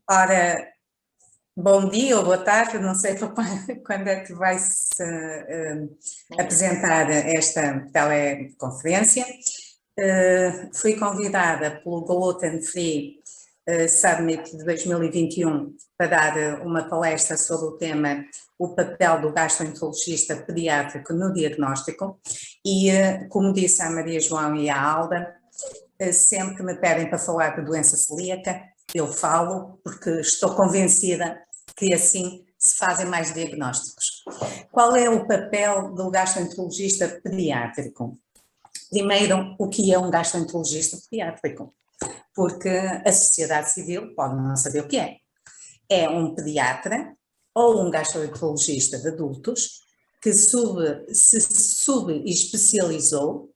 Ora, bom dia ou boa tarde, não sei quando é que vai-se apresentar esta teleconferência. Fui convidada pelo Gluten Free Summit de 2021 para dar uma palestra sobre o tema o papel do gastroenterologista pediátrico no diagnóstico e, como disse a Maria João e a Alda, sempre que me pedem para falar de doença celíaca, eu falo porque estou convencida que assim se fazem mais diagnósticos. Qual é o papel do gastroenterologista pediátrico? Primeiro, o que é um gastroenterologista pediátrico? Porque a sociedade civil pode não saber o que é. É um pediatra ou um gastroenterologista de adultos que se subespecializou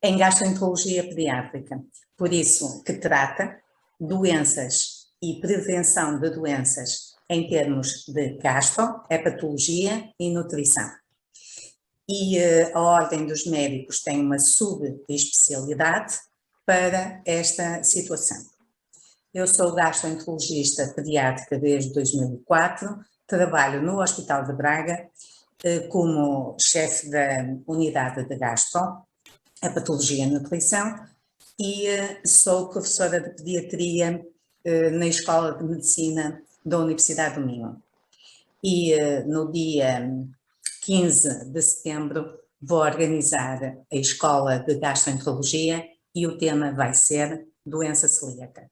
em gastroenterologia pediátrica, por isso que trata doenças e prevenção de doenças em termos de gastro, hepatologia e nutrição. E a Ordem dos Médicos tem uma subespecialidade para esta situação. Eu sou gastroenterologista pediátrica desde 2004, trabalho no Hospital de Braga como chefe da unidade de gastro, a patologia e a nutrição, e sou professora de pediatria na Escola de Medicina da Universidade do Minho. E no dia 15 de setembro vou organizar a Escola de Gastroenterologia e o tema vai ser doença celíaca.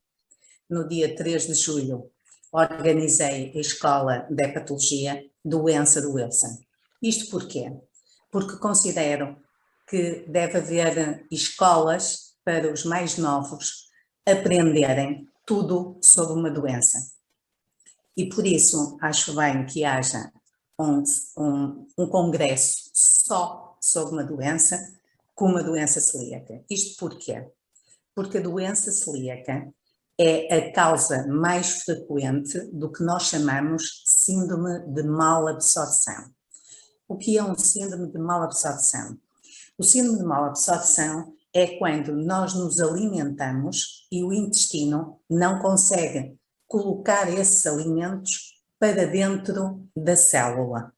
No dia 3 de julho organizei a Escola de Hepatologia, doença do Wilson. Isto porquê? Porque considero que deve haver escolas para os mais novos aprenderem tudo sobre uma doença. E por isso acho bem que haja um congresso só sobre uma doença, como a doença celíaca. Isto porquê? Porque a doença celíaca é a causa mais frequente do que nós chamamos síndrome de malabsorção. O que é um síndrome de malabsorção? O síndrome de malabsorção é quando nós nos alimentamos e o intestino não consegue colocar esses alimentos para dentro da célula.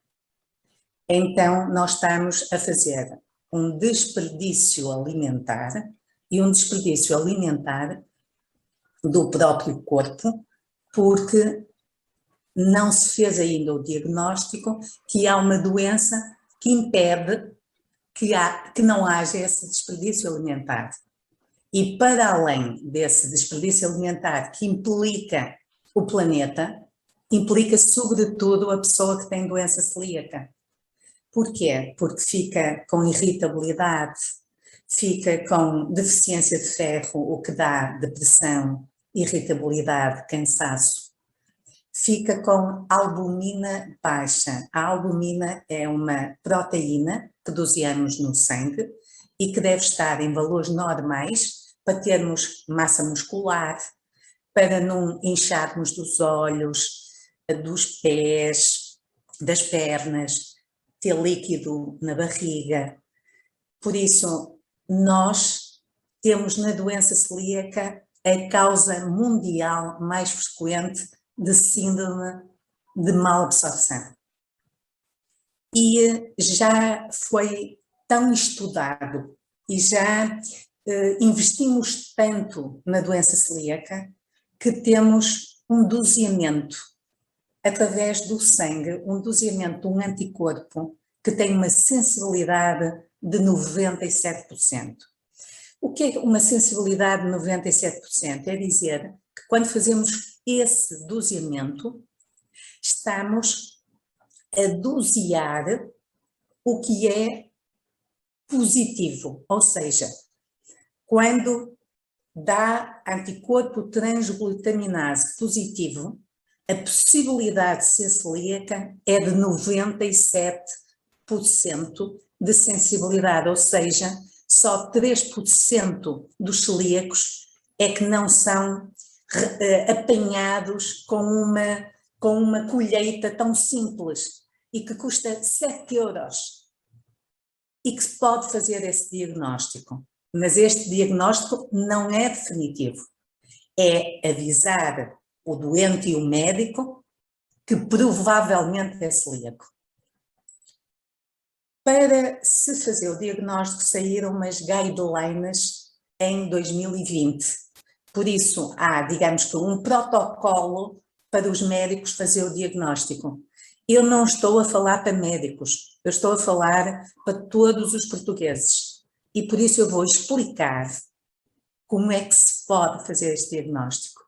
Então, nós estamos a fazer um desperdício alimentar e um desperdício alimentar do próprio corpo, porque não se fez ainda o diagnóstico que há uma doença que impede que não haja esse desperdício alimentar. E para além desse desperdício alimentar que implica o planeta, implica sobretudo a pessoa que tem doença celíaca. Porquê? Porque fica com irritabilidade, fica com deficiência de ferro, o que dá depressão, irritabilidade, cansaço. Fica com albumina baixa. A albumina é uma proteína que doseamos no sangue e que deve estar em valores normais para termos massa muscular, para não incharmos dos olhos, dos pés, das pernas, ter líquido na barriga. Por isso, nós temos na doença celíaca a causa mundial mais frequente de síndrome de malabsorção. E já foi tão estudado e já investimos tanto na doença celíaca que temos um doseamento através do sangue, um doseamento de um anticorpo que tem uma sensibilidade de 97%. O que é uma sensibilidade de 97%? É dizer que quando fazemos esse doseamento, estamos a dosear o que é positivo, ou seja, quando dá anticorpo transglutaminase positivo, a possibilidade de ser celíaca é de 97% de sensibilidade, ou seja, só 3% dos celíacos é que não são apanhados com uma colheita tão simples e que custa 7 euros e que se pode fazer esse diagnóstico. Mas este diagnóstico não é definitivo, é avisar o doente e o médico, que provavelmente é celíaco. Para se fazer o diagnóstico, saíram umas guidelines em 2020. Por isso, há, digamos que, um protocolo para os médicos fazer o diagnóstico. Eu não estou a falar para médicos, eu estou a falar para todos os portugueses. E por isso eu vou explicar como é que se pode fazer este diagnóstico.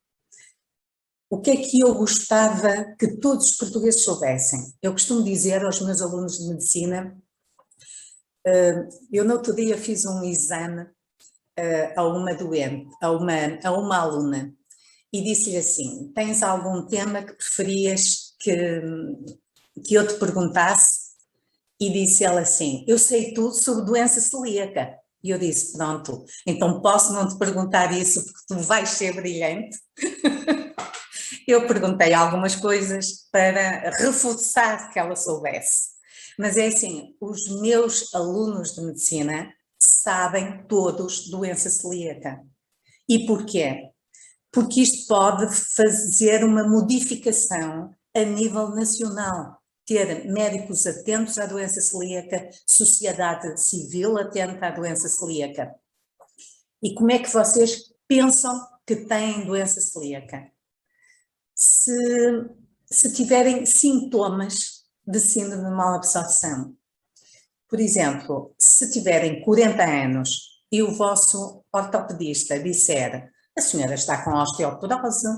O que é que eu gostava que todos os portugueses soubessem? Eu costumo dizer aos meus alunos de medicina, eu no outro dia fiz um exame a uma doente, a uma aluna, e disse-lhe assim: tens algum tema que preferias que eu te perguntasse? E disse ela assim: eu sei tudo sobre doença celíaca. E eu disse: pronto, então posso não te perguntar isso porque tu vais ser brilhante? Eu perguntei algumas coisas para reforçar que ela soubesse. Mas é assim, os meus alunos de medicina sabem todos doença celíaca. E porquê? Porque isto pode fazer uma modificação a nível nacional. Ter médicos atentos à doença celíaca, sociedade civil atenta à doença celíaca. E como é que vocês pensam que têm doença celíaca? Se tiverem sintomas de síndrome de malabsorção. Por exemplo, se tiverem 40 anos e o vosso ortopedista disser: a senhora está com osteoporose,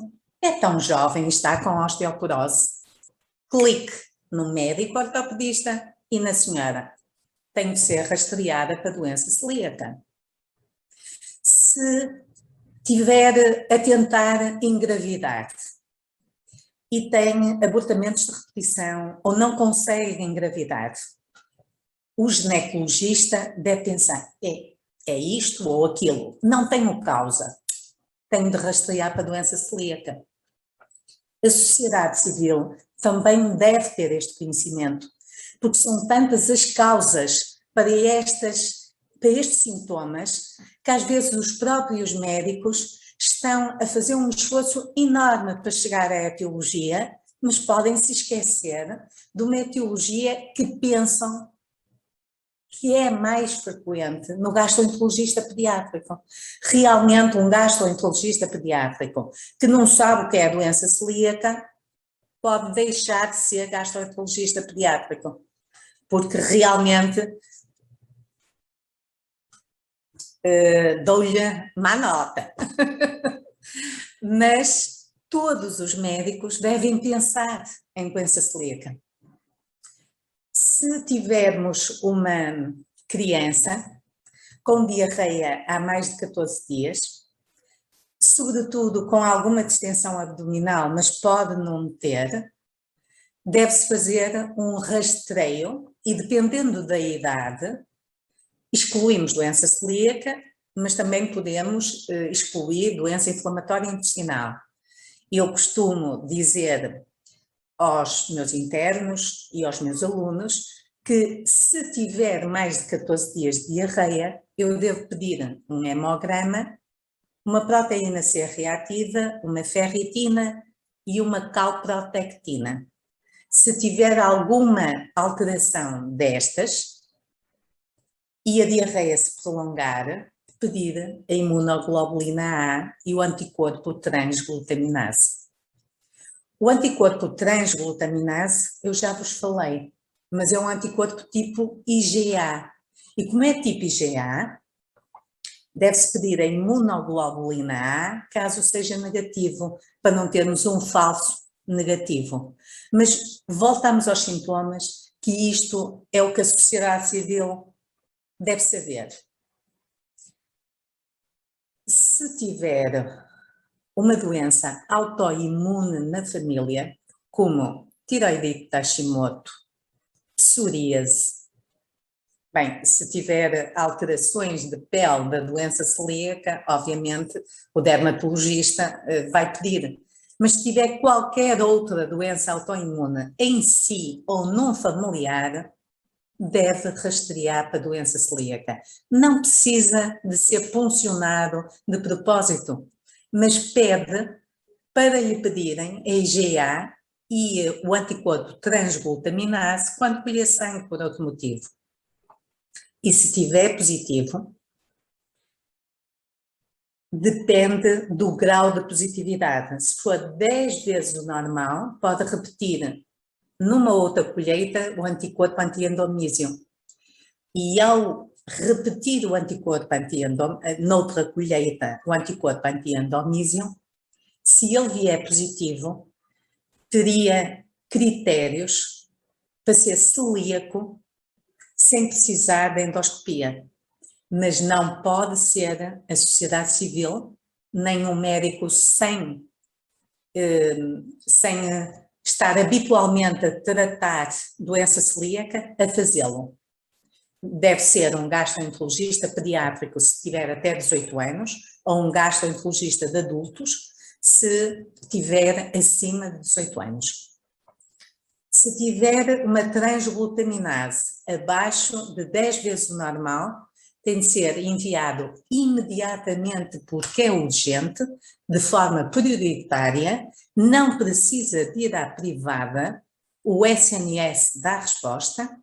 é tão jovem e está com osteoporose, clique no médico ortopedista e na senhora. Tem de ser rastreada para doença celíaca. Se tiver a tentar engravidar e tem abortamentos de repetição ou não consegue engravidar, o ginecologista deve pensar: é isto ou aquilo, não tenho causa, tenho de rastrear para a doença celíaca. A sociedade civil também deve ter este conhecimento, porque são tantas as causas para estes sintomas, que às vezes os próprios médicos estão a fazer um esforço enorme para chegar à etiologia, mas podem se esquecer de uma etiologia que pensam que é mais frequente no gastroenterologista pediátrico. Realmente um gastroenterologista pediátrico que não sabe o que é a doença celíaca pode deixar de ser gastroenterologista pediátrico, porque realmente dou-lhe má nota. Mas todos os médicos devem pensar em doença celíaca. Se tivermos uma criança com diarreia há mais de 14 dias, sobretudo com alguma distensão abdominal, mas pode não ter, deve-se fazer um rastreio e, dependendo da idade, excluímos doença celíaca, mas também podemos excluir doença inflamatória intestinal. Eu costumo dizer aos meus internos e aos meus alunos que, se tiver mais de 14 dias de diarreia, eu devo pedir um hemograma, uma proteína C reativa, uma ferritina e uma calprotectina. Se tiver alguma alteração destas e a diarreia se prolongar, pedir a imunoglobulina A e o anticorpo transglutaminase. O anticorpo transglutaminase, eu já vos falei, mas é um anticorpo tipo IgA. E como é tipo IgA, deve-se pedir a imunoglobulina A, caso seja negativo, para não termos um falso negativo. Mas voltamos aos sintomas, que isto é o que a sociedade civil deve saber. Se tiver uma doença autoimune na família, como tiroidite de Hashimoto, psoríase, bem, se tiver alterações de pele da doença celíaca, obviamente o dermatologista vai pedir. Mas se tiver qualquer outra doença autoimune em si ou não familiar, deve rastrear para a doença celíaca. Não precisa de ser puncionado de propósito, mas pede para lhe pedirem a IgA e o anticorpo transglutaminase quando colher sangue por outro motivo. E se tiver positivo, depende do grau de positividade. Se for 10 vezes o normal, pode repetir numa outra colheita o anticorpo anti-endomísio. E ao repetir o anticorpo noutra colheita, o anticorpo anti-endomísio, se ele vier positivo, teria critérios para ser celíaco sem precisar de endoscopia. Mas não pode ser a sociedade civil, nem um médico sem estar habitualmente a tratar doença celíaca a fazê-lo. Deve ser um gastroenterologista pediátrico se tiver até 18 anos, ou um gastroenterologista de adultos se tiver acima de 18 anos. Se tiver uma transglutaminase abaixo de 10 vezes o normal, tem de ser enviado imediatamente porque é urgente, de forma prioritária, não precisa de ir à privada, o SNS dá resposta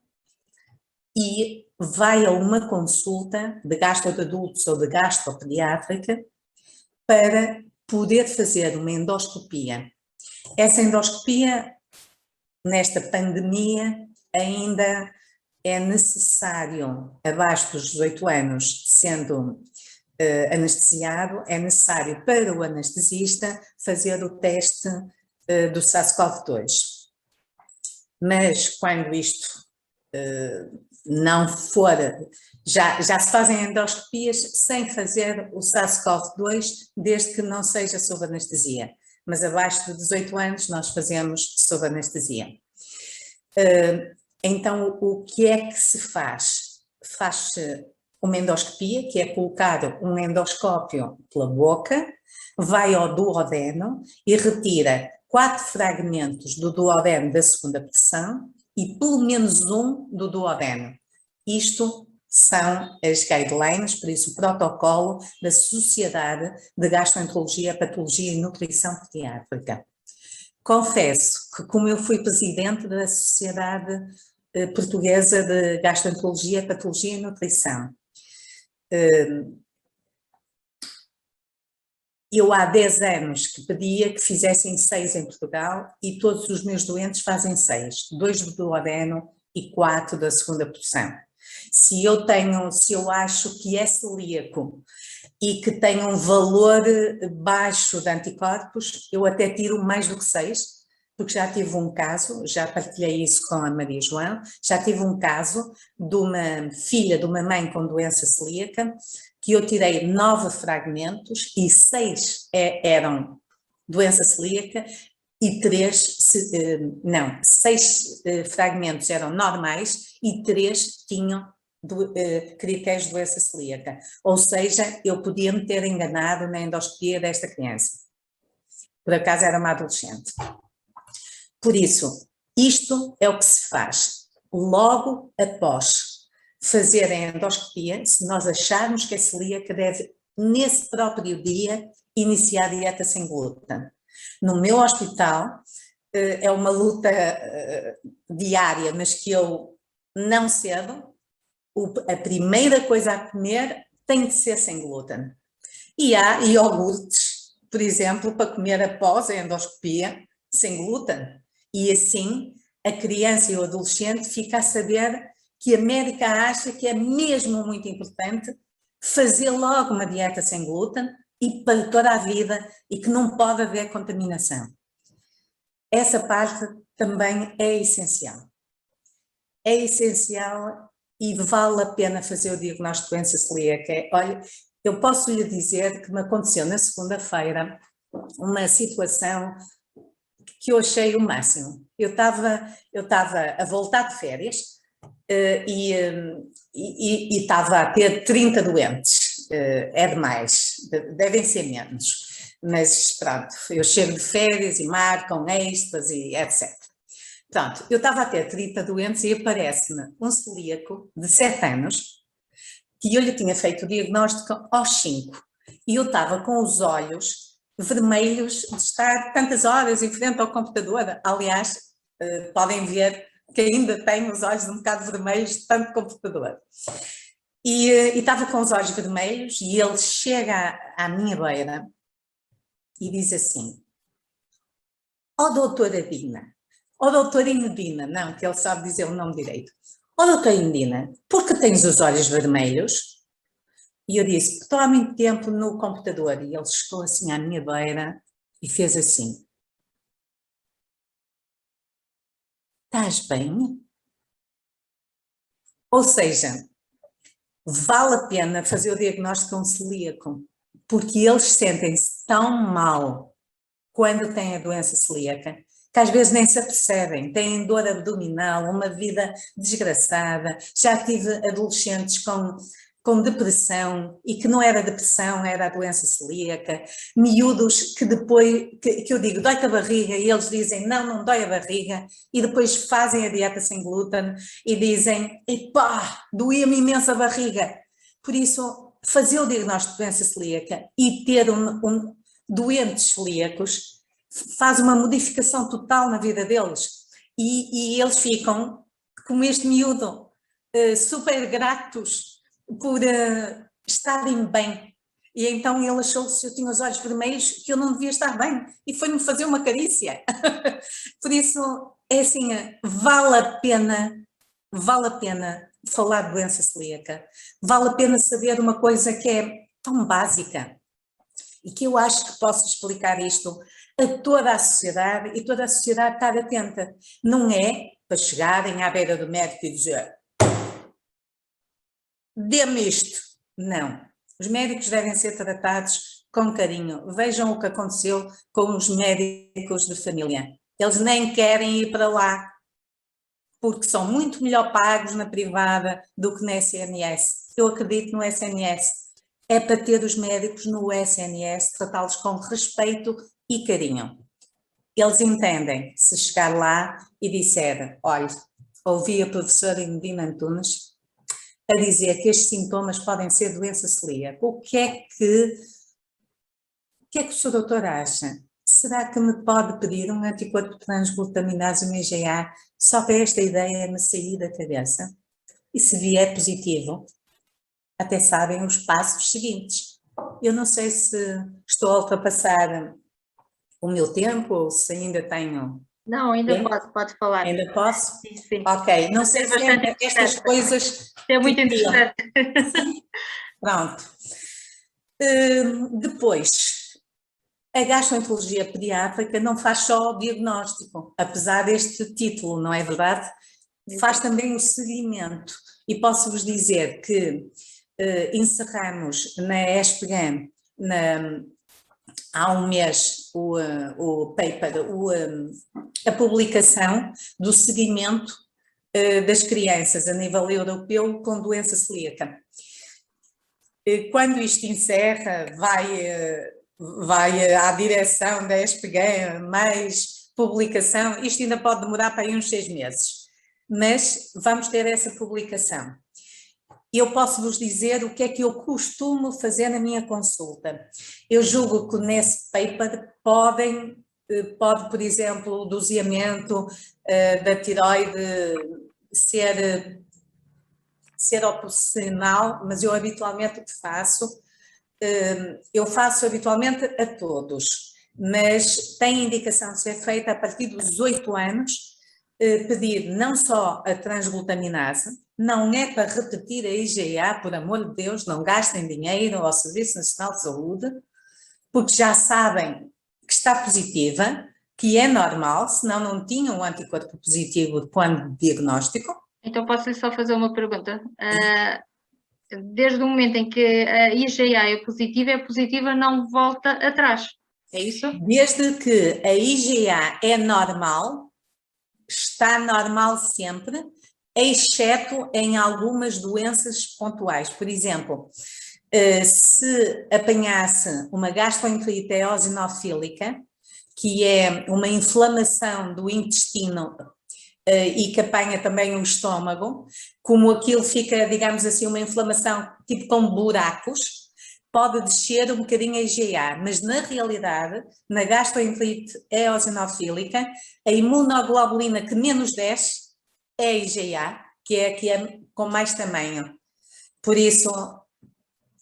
e vai a uma consulta de gastro de adultos ou de gastropediátrica para poder fazer uma endoscopia. Essa endoscopia, nesta pandemia, ainda é necessário, abaixo dos 18 anos, sendo anestesiado, é necessário para o anestesista fazer o teste do SARS-CoV-2. Mas quando isto não for, já se fazem endoscopias sem fazer o SARS-CoV-2, desde que não seja sob anestesia. Mas abaixo de 18 anos nós fazemos sob anestesia. Então, o que é que se faz? Faz-se uma endoscopia, que é colocar um endoscópio pela boca, vai ao duodeno e retira 4 fragmentos do duodeno da segunda pressão e pelo menos um do duodeno. Isto são as guidelines, por isso o protocolo da Sociedade de Gastroenterologia, Patologia e Nutrição Pediátrica. Confesso que, como eu fui presidente da Sociedade Portuguesa de Gastroenterologia, Patologia e Nutrição, eu há 10 anos que pedia que fizessem 6 em Portugal e todos os meus doentes fazem 6, 2 do duodeno e 4 da segunda porção. Se eu acho que é celíaco e que tem um valor baixo de anticorpos, eu até tiro mais do que 6, porque já tive um caso, já partilhei isso com a Maria João, já tive um caso de uma filha de uma mãe com doença celíaca, que eu tirei 9 fragmentos e 6 eram doença celíaca e 6 fragmentos eram normais e 3 tinham critérios de doença celíaca. Ou seja, eu podia me ter enganado na endoscopia desta criança. Por acaso era uma adolescente. Por isso, isto é o que se faz. Logo após fazer a endoscopia, se nós acharmos que é celíaca, deve, nesse próprio dia, iniciar a dieta sem glúten. No meu hospital, é uma luta diária, mas que eu não cedo. A primeira coisa a comer tem de ser sem glúten. E há iogurtes, por exemplo, para comer após a endoscopia, sem glúten. E assim, a criança e o adolescente ficam a saber que a médica acha que é mesmo muito importante fazer logo uma dieta sem glúten e para toda a vida e que não pode haver contaminação. Essa parte também é essencial. É essencial e vale a pena fazer o diagnóstico de doença celíaca. Olha, eu posso lhe dizer que me aconteceu na segunda-feira uma situação que eu achei o máximo. Eu estava a voltar de férias e estava a ter 30 doentes, é demais, devem ser menos, mas pronto, eu chego de férias e marcam extras e etc. Pronto, eu estava a ter 30 doentes e aparece-me um celíaco de 7 anos, que eu lhe tinha feito o diagnóstico aos 5, e eu estava com os olhos vermelhos de estar tantas horas em frente ao computador. Aliás, podem ver que ainda tenho os olhos um bocado vermelhos de tanto computador. E estava com os olhos vermelhos e ele chega à minha beira e diz assim: ó doutora Dina, ó doutora Inedina, não, que ele sabe dizer o nome direito. Ó doutora Inedina, por que tens os olhos vermelhos? E eu disse: estou há muito tempo no computador. E ele chegou assim à minha beira e fez assim: estás bem? Ou seja, vale a pena fazer o diagnóstico a um celíaco, porque eles sentem-se tão mal quando têm a doença celíaca, que às vezes nem se apercebem, têm dor abdominal, uma vida desgraçada. Já tive adolescentes com depressão, e que não era depressão, era a doença celíaca, miúdos que depois, que eu digo, dói-te a barriga, e eles dizem, não, não dói a barriga, e depois fazem a dieta sem glúten e dizem, epá, doía-me imensa a barriga. Por isso, fazer o diagnóstico de doença celíaca e ter doentes celíacos faz uma modificação total na vida deles, e eles ficam, como este miúdo, super gratos por estarem bem. E então ele achou, se eu tinha os olhos vermelhos, que eu não devia estar bem, e foi-me fazer uma carícia. Por isso, é assim, vale a pena falar de doença celíaca, vale a pena saber uma coisa que é tão básica, e que eu acho que posso explicar isto a toda a sociedade, e toda a sociedade estar atenta. Não é para chegarem à beira do médico e dizer, dê-me isto. Não. Os médicos devem ser tratados com carinho. Vejam o que aconteceu com os médicos de família. Eles nem querem ir para lá, porque são muito melhor pagos na privada do que na SNS. Eu acredito no SNS. É para ter os médicos no SNS, tratá-los com respeito e carinho. Eles entendem, se chegar lá e disser, olha, ouvi a professora Inedina Antunes a dizer que estes sintomas podem ser doença celíaca. O que é que o Sr. Doutor acha? Será que me pode pedir um anticorpo transglutaminase, um IgA, só para esta ideia me sair da cabeça? E se vier positivo, até sabem os passos seguintes. Eu não sei se estou a ultrapassar o meu tempo ou se ainda tenho... Não, ainda pode falar. Ainda posso? Sim, sim. Ok, não sei se é estas coisas... É muito interessante. Pronto. Depois, a gastroenterologia pediátrica não faz só o diagnóstico, apesar deste título, não é verdade? Faz também o seguimento. E posso-vos dizer que encerramos na ESPGAN há um mês o paper, a publicação do seguimento das crianças a nível europeu com doença celíaca. Quando isto encerra, vai à direção da ESPGAN, mais publicação, isto ainda pode demorar para aí uns 6 meses, mas vamos ter essa publicação. Eu posso vos dizer o que é que eu costumo fazer na minha consulta. Eu julgo que nesse paper pode, por exemplo, o doseamento da tiroide ser opcional, mas eu habitualmente o que faço, eu faço habitualmente a todos, mas tem indicação de ser feita a partir dos 8 anos, pedir não só a transglutaminase, não é para repetir a IgA, por amor de Deus, não gastem dinheiro ao Serviço Nacional de Saúde, porque já sabem que está positiva, que é normal, senão não tinham um anticorpo positivo quando diagnóstico. Então posso-lhe só fazer uma pergunta. Desde o momento em que a IgA é positiva, não volta atrás, é isso? Desde que a IgA é normal, está normal sempre, exceto em algumas doenças pontuais. Por exemplo, se apanhasse uma gastroenterite eosinofílica, que é uma inflamação do intestino e que apanha também o estômago, como aquilo fica, digamos assim, uma inflamação tipo com buracos, pode descer um bocadinho a IgA, mas na realidade, na gastroenterite eosinofílica, a imunoglobulina que menos desce é a IgA, que é a que é com mais tamanho. Por isso,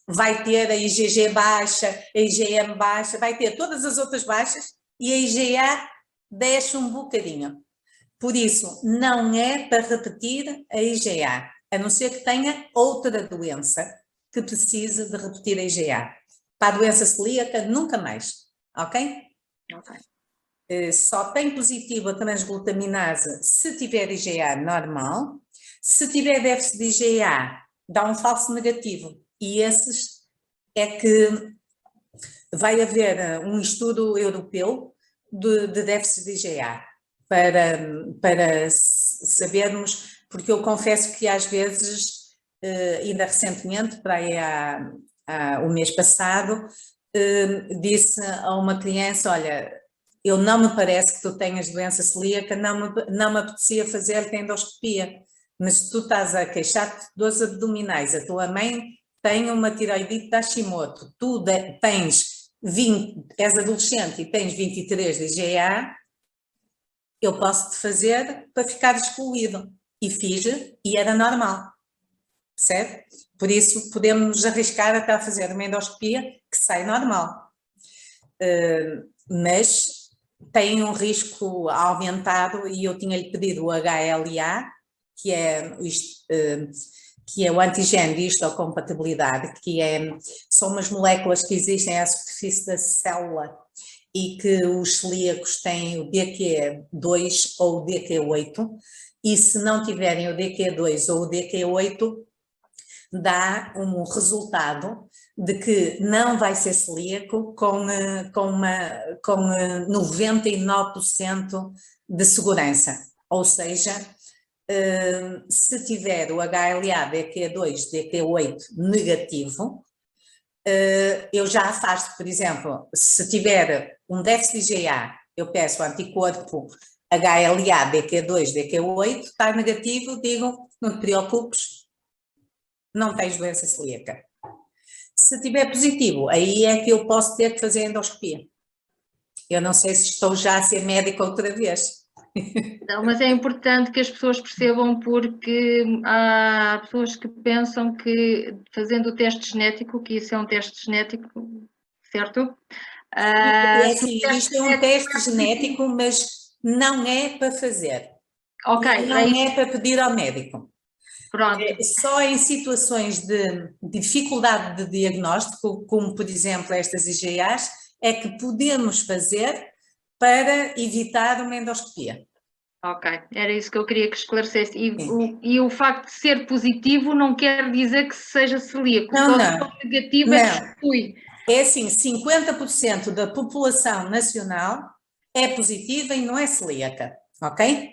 vai ter a IgG baixa, a IgM baixa, vai ter todas as outras baixas e a IgA desce um bocadinho. Por isso, não é para repetir a IgA, a não ser que tenha outra doença que precise de repetir a IgA. Para a doença celíaca, nunca mais, ok? Ok. Só tem positivo a transglutaminase se tiver IgA normal. Se tiver déficit de IgA, dá um falso negativo. E esses é que vai haver um estudo europeu de déficit de IgA para sabermos, porque eu confesso que às vezes, ainda recentemente, para aí o mês passado, disse a uma criança, olha, eu não me parece que tu tenhas doença celíaca, não me apetecia fazer endoscopia, mas se tu estás a queixar-te de dores abdominais, a tua mãe tem uma tiroidite de Hashimoto, tu tens 20, és adolescente e tens 23 de IgA, eu posso-te fazer para ficar excluído. E fiz, e era normal, certo? Por isso podemos nos arriscar até a fazer uma endoscopia que sai normal. Mas tem um risco aumentado e eu tinha-lhe pedido o HLA, que é o antigene de histocompatibilidade, são umas moléculas que existem à superfície da célula e que os celíacos têm o DQ2 ou o DQ8, e se não tiverem o DQ2 ou o DQ8, dá um resultado de que não vai ser celíaco com 99% de segurança, ou seja, se tiver o HLA DQ2, DQ8 negativo, eu já afasto, por exemplo, se tiver um déficit de IgA, eu peço o anticorpo HLA DQ2, DQ8, está negativo, digo, não te preocupes, não tens doença celíaca. Se tiver positivo, aí é que eu posso ter que fazer endoscopia. Eu não sei se estou já a ser médica outra vez. Não, mas é importante que as pessoas percebam, porque há pessoas que pensam que fazendo o teste genético, que isso é um teste genético, certo? É assim, isto é um teste genético, mas não é para fazer. Ok. E não é para pedir ao médico. Pronto. Só em situações de dificuldade de diagnóstico, como por exemplo estas IgAs, é que podemos fazer para evitar uma endoscopia. Ok, era isso que eu queria que esclarecesse. E o facto de ser positivo não quer dizer que seja celíaco, Não, só não. se for negativo é que exclui. É assim, 50% da população nacional é positiva e não é celíaca, ok?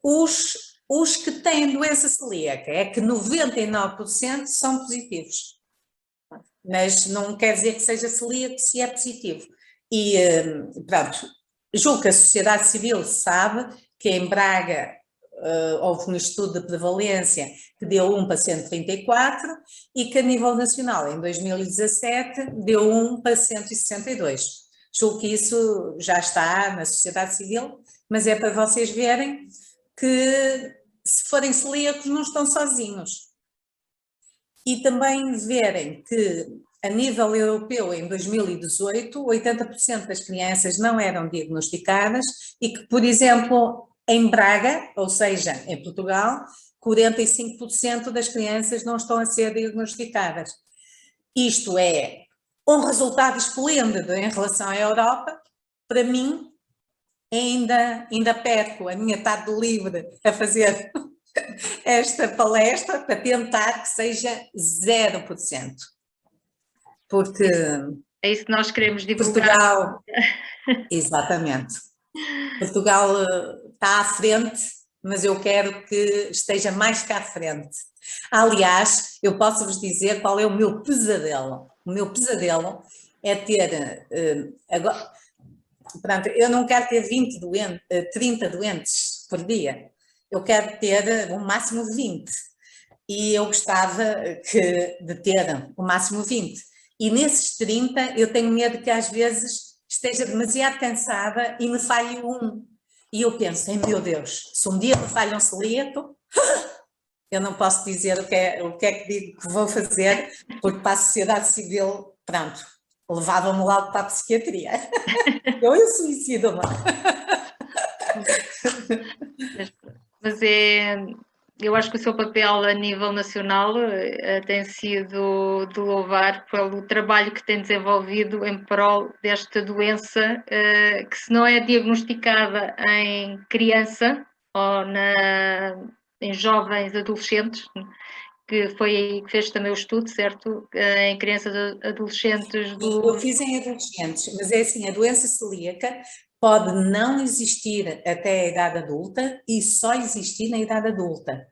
Os que têm doença celíaca é que 99% são positivos, mas não quer dizer que seja celíaco se é positivo. E pronto, julgo que a sociedade civil sabe que em Braga houve um estudo de prevalência que deu 1 para 134 e que a nível nacional em 2017 deu 1 para 162. Julgo que isso já está na sociedade civil, mas é para vocês verem que se forem celíacos não estão sozinhos. E também verem que a nível europeu em 2018, 80% das crianças não eram diagnosticadas e que, por exemplo, em Braga, ou seja, em Portugal, 45% das crianças não estão a ser diagnosticadas. Isto é um resultado esplêndido em relação à Europa. Para mim, ainda perco a minha tarde livre a fazer esta palestra para tentar que seja 0%. Porque é isso que nós queremos divulgar. Portugal, exatamente, Portugal está à frente, mas eu quero que esteja mais cá à frente. Aliás, eu posso vos dizer qual é o meu pesadelo. O meu pesadelo é ter, agora, portanto, eu não quero ter 30 doentes por dia, eu quero ter um máximo de 20. e eu gostava de ter o máximo 20. E nesses 30 eu tenho medo que às vezes esteja demasiado cansada e me falhe um. E eu penso, meu Deus, se um dia me falha um celíaco, eu não posso dizer o que é que digo que vou fazer, porque para a sociedade civil, pronto, levava-me logo para a psiquiatria. Eu suicido-me. Mas eu acho que o seu papel a nível nacional tem sido de louvar pelo trabalho que tem desenvolvido em prol desta doença, que se não é diagnosticada em criança ou em jovens adolescentes, que foi aí que fez também o estudo, certo? Em crianças adolescentes Eu fiz em adolescentes, mas é assim, a doença celíaca pode não existir até a idade adulta e só existir na idade adulta,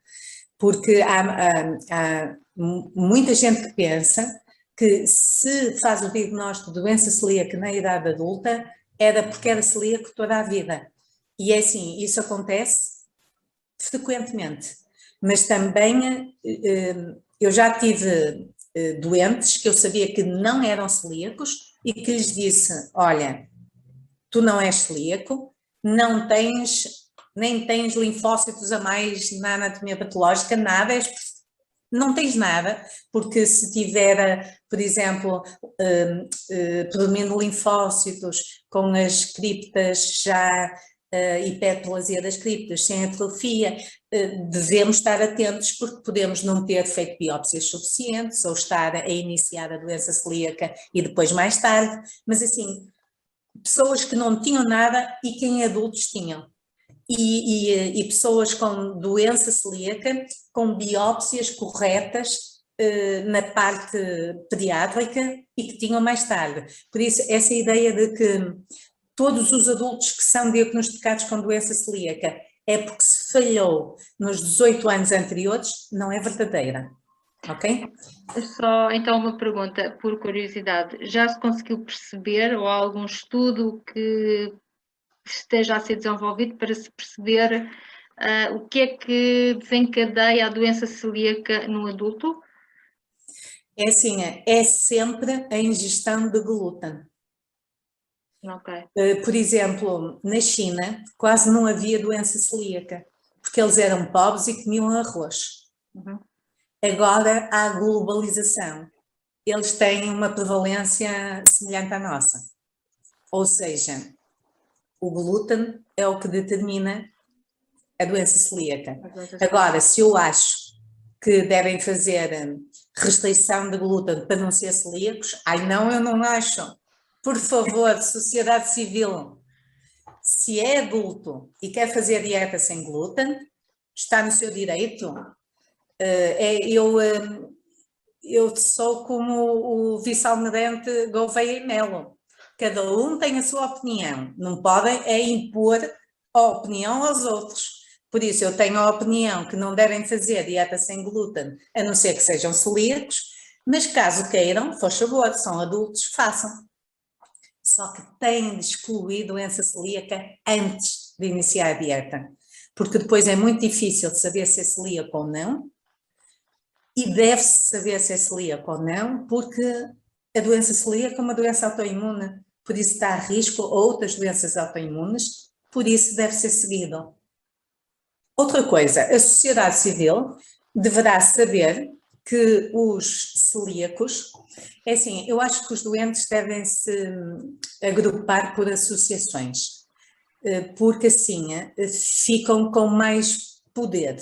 porque há muita gente que pensa que se faz o diagnóstico de doença celíaca na idade adulta, era porque era celíaco toda a vida. E é assim, isso acontece frequentemente, mas também eu já tive doentes que eu sabia que não eram celíacos e que lhes disse, olha, tu não és celíaco, nem tens linfócitos a mais na anatomia patológica, nada, não tens nada, porque se tiver, por exemplo, predomínio de linfócitos com as criptas já hiperplasia das criptas, sem atrofia, devemos estar atentos porque podemos não ter feito biópsias suficientes ou estar a iniciar a doença celíaca e depois mais tarde, mas assim, pessoas que não tinham nada e que em adultos tinham. E pessoas com doença celíaca, com biópsias corretas na parte pediátrica e que tinham mais tarde. Por isso, essa ideia de que todos os adultos que são diagnosticados com doença celíaca é porque se falhou nos 18 anos anteriores, não é verdadeira, ok? Só então uma pergunta, por curiosidade, já se conseguiu perceber ou há algum estudo que esteja a ser desenvolvido para se perceber o que é que desencadeia a doença celíaca no adulto? É assim, é sempre a ingestão de glúten. Ok. Por exemplo, na China quase não havia doença celíaca, porque eles eram pobres e comiam arroz. Uhum. Agora há globalização, eles têm uma prevalência semelhante à nossa. Ou seja, o glúten é o que determina a doença celíaca. Agora, se eu acho que devem fazer restrição de glúten para não ser celíacos, ai não, eu não acho. Por favor, sociedade civil, se é adulto e quer fazer dieta sem glúten, está no seu direito. Eu sou como o vice-almirante Gouveia e Melo. Cada um tem a sua opinião, não podem impor a opinião aos outros. Por isso eu tenho a opinião que não devem fazer dieta sem glúten, a não ser que sejam celíacos, mas caso queiram, por favor, são adultos, façam. Só que têm de excluir doença celíaca antes de iniciar a dieta, porque depois é muito difícil de saber se é celíaco ou não, e deve-se saber se é celíaco ou não, porque a doença celíaca é uma doença autoimune, por isso está a risco outras doenças autoimunes, por isso deve ser seguido. Outra coisa, a sociedade civil deverá saber que os celíacos, é assim, eu acho que os doentes devem se agrupar por associações, porque assim ficam com mais poder.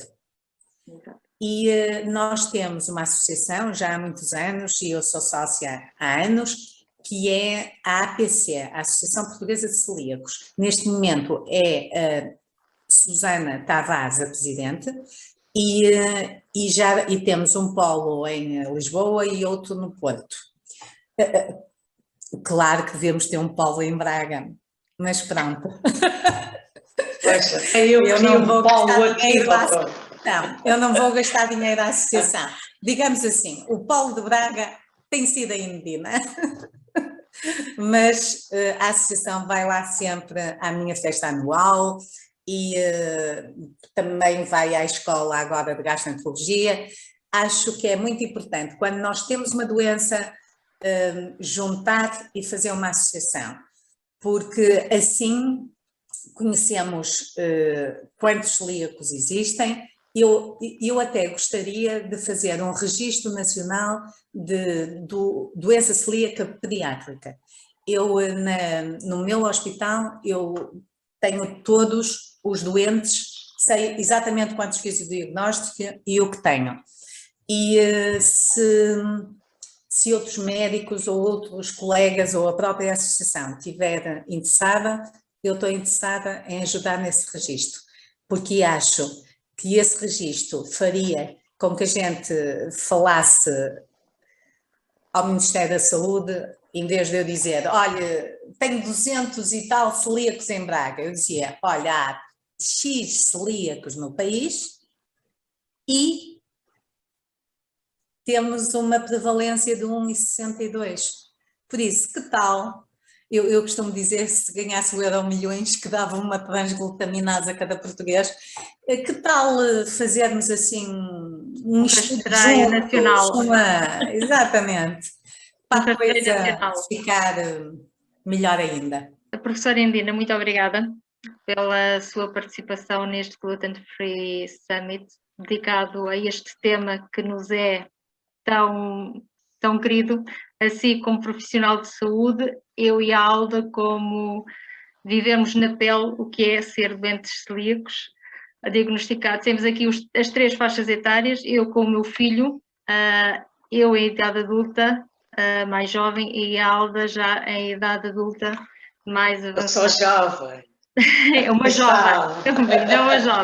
E nós temos uma associação já há muitos anos, e eu sou sócia há anos, que é a APC, a Associação Portuguesa de Celíacos. Neste momento é a Susana Tavares, a presidente, e temos um polo em Lisboa e outro no Porto. Claro que devemos ter um polo em Braga, mas pronto. Eu não vou gastar dinheiro eu não vou gastar dinheiro à associação. Digamos assim, o polo de Braga tem sido a Medina, mas a associação vai lá sempre à minha festa anual e também vai à escola agora de gastroenterologia. acho que é muito importante, quando nós temos uma doença, juntar e fazer uma associação, porque assim conhecemos quantos celíacos existem. Eu até gostaria de fazer um registro nacional de doença celíaca pediátrica. No meu hospital, eu tenho todos os doentes, sei exatamente quantos fiz o diagnóstico e o que tenho. E se outros médicos ou outros colegas ou a própria associação estiver interessada, eu estou interessada em ajudar nesse registro, porque acho que esse registro faria com que a gente falasse ao Ministério da Saúde, em vez de eu dizer, olha, tenho 200 e tal celíacos em Braga, eu dizia, olha, há X celíacos no país e temos uma prevalência de 1,62. Por isso, que tal? Eu costumo dizer, se ganhasse o Euromilhões, que dava uma transglutaminase a cada português, que tal fazermos assim um estudo nacional. Exatamente, para a coisa ficar melhor ainda. A professora Indina, muito obrigada pela sua participação neste Gluten Free Summit, dedicado a este tema que nos é tão querido, assim como profissional de saúde, eu e a Alda, como vivemos na pele o que é ser doentes celíacos, diagnosticados. Temos aqui as 3 faixas etárias, eu com o meu filho, eu em idade adulta, mais jovem, e a Alda já em idade adulta, mais avançada. Eu sou jovem. É uma jovem, é uma jovem.